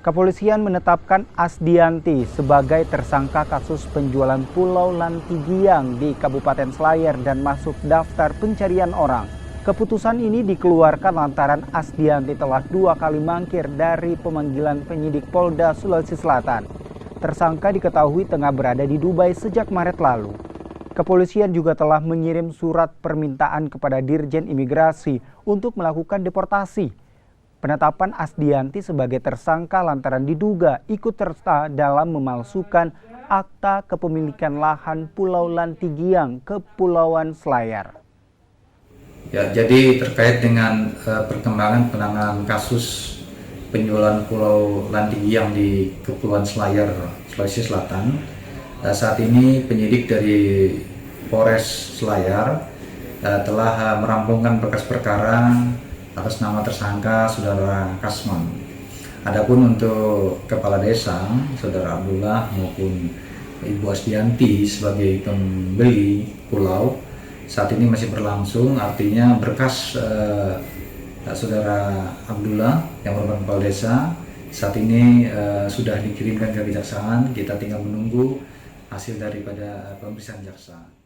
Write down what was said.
Kepolisian menetapkan Asdianti sebagai tersangka kasus penjualan Pulau Lantigiang di Kabupaten Selayar dan masuk daftar pencarian orang. Keputusan ini dikeluarkan lantaran Asdianti telah 2 kali mangkir dari pemanggilan penyidik Polda Sulawesi Selatan. Tersangka diketahui tengah berada di Dubai sejak Maret lalu. Kepolisian juga telah mengirim surat permintaan kepada Dirjen Imigrasi untuk melakukan deportasi. Penetapan Asdianti sebagai tersangka lantaran diduga ikut serta dalam memalsukan akta kepemilikan lahan Pulau Lantigiang Kepulauan Selayar. Ya, jadi terkait dengan perkembangan penanganan kasus penjualan Pulau Lantigiang di Kepulauan Selayar, Sulawesi Selatan, saat ini penyidik dari Polres Selayar telah merampungkan berkas perkara atas nama tersangka Saudara Kasman. Adapun untuk kepala desa Saudara Abdullah maupun Ibu Asdianti sebagai pembeli pulau saat ini masih berlangsung, artinya berkas Saudara Abdullah yang merupakan kepala desa saat ini sudah dikirimkan ke kejaksaan. Kita tinggal menunggu hasil daripada pemeriksaan jaksa.